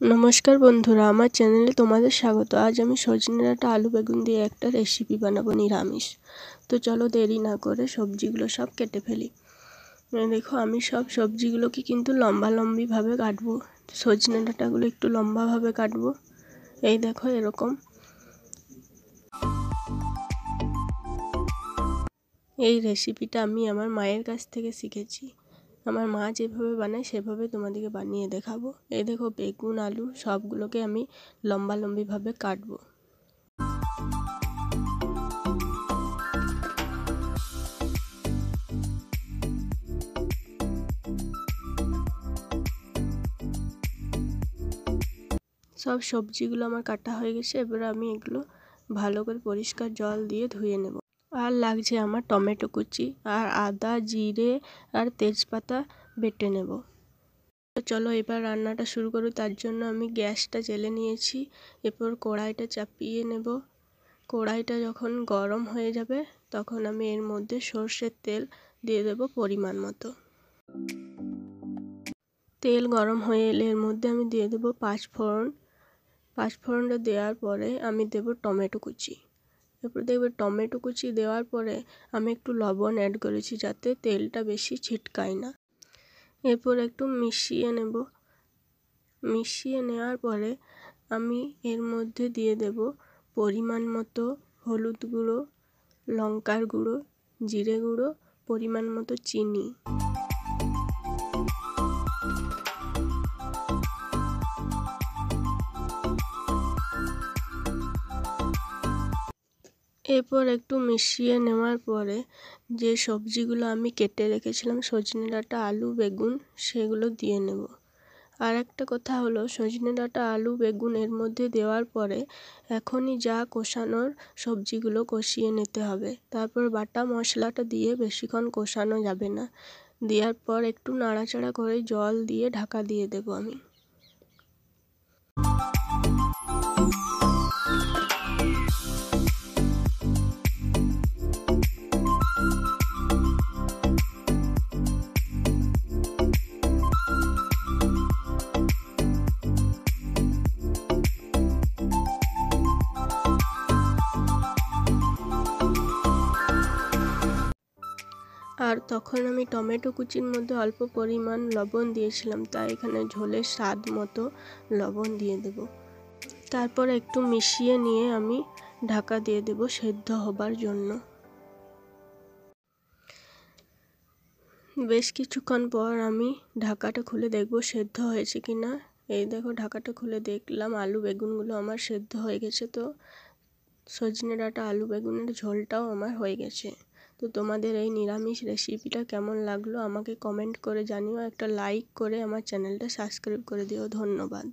নমস্কার বন্ধুরা, আমার চ্যানেলে তোমাদের স্বাগত। আজ আমি সজনে ডাঁটা আলু বেগুন দিয়ে একটা রেসিপি বানাবো নিরামিষ। তো চলো দেরি না করে সবজিগুলো সব কেটে ফেলি। দেখো আমি সব সবজিগুলোকে কিন্তু লম্বিভাবে কাটবো। সজনে ডাঁটাগুলো একটু লম্বাভাবে কাটবো। এই দেখো এরকম। এই রেসিপিটা আমি আমার মায়ের কাছ থেকে শিখেছি। আমার মা যেভাবে বানায় সেভাবে তোমাদেরকে বানিয়ে দেখাবো। এই দেখো বেগুন আলু সবগুলোকে আমি লম্বিভাবে কাটবো। সব সবজিগুলো আমার কাটা হয়ে গেছে। এবার আমি এগুলো ভালো করে পরিষ্কার জল দিয়ে ধুয়ে নেব। আর লাগছে আমার টমেটো কুচি আর আদা জিরে আর তেজপাতা বেটে নেব। তো চলো এবার রান্নাটা শুরু করি। তার জন্য আমি গ্যাসটা জ্বেলে নিয়েছি। এরপর কড়াইটা চাপিয়ে নেব। কড়াইটা যখন গরম হয়ে যাবে তখন আমি এর মধ্যে সর্ষের তেল দিয়ে দেব পরিমাণ মতো। তেল গরম হয়ে এলে এর মধ্যে আমি দিয়ে দেবো পাঁচফোড়নটা দেওয়ার পরে আমি দেব টমেটো কুচি। এরপর দেখবে টমেটো কুচি দেওয়ার পরে আমি একটু লবণ অ্যাড করেছি যাতে তেলটা বেশি ছিটকায় না। এরপর একটু মিশিয়ে নেওয়ার পরে আমি এর মধ্যে দিয়ে দেব পরিমাণ মতো হলুদ গুঁড়ো, লঙ্কার গুঁড়ো, জিরে গুঁড়ো, পরিমাণ মতো চিনি। এরপর একটু মিশিয়ে নেওয়ার পরে যে সবজিগুলো আমি কেটে রেখেছিলাম সজনে ডাঁটা আলু বেগুন সেগুলো দিয়ে নেব। আর একটা কথা হলো সজনে ডাঁটা আলু বেগুন এর মধ্যে দেওয়ার পরে এখনই যা কষানোর সবজিগুলো কষিয়ে নিতে হবে। তারপর বাটা মশলাটা দিয়ে বেশিক্ষণ কষানো যাবে না। দেওয়ার পর একটু নাড়াচাড়া করে জল দিয়ে ঢাকা দিয়ে দেব আমি। আর তখন আমি টমেটো কুচির মধ্যে অল্প পরিমাণ লবণ দিয়েছিলাম, তাই এখানে ঝোলের স্বাদ মতো লবণ দিয়ে দেব। তারপর একটু মিশিয়ে নিয়ে আমি ঢাকা দিয়ে দেব সেদ্ধ হবার জন্য। বেশ কিছুক্ষণ পর আমি ঢাকাটা খুলে দেখব সেদ্ধ হয়েছে কি না। এই দেখো ঢাকাটা খুলে দেখলাম আলু বেগুনগুলো আমার সেদ্ধ হয়ে গেছে। তো সজনে ডাঁটা আলু বেগুনের ঝোলটাও আমার হয়ে গেছে। তো তোমাদের এই নিরামিষ রেসিপিটা কেমন লাগলো আমাকে কমেন্ট করে জানিও। একটা লাইক করে আমার চ্যানেলটা সাবস্ক্রাইব করে দিও। ধন্যবাদ।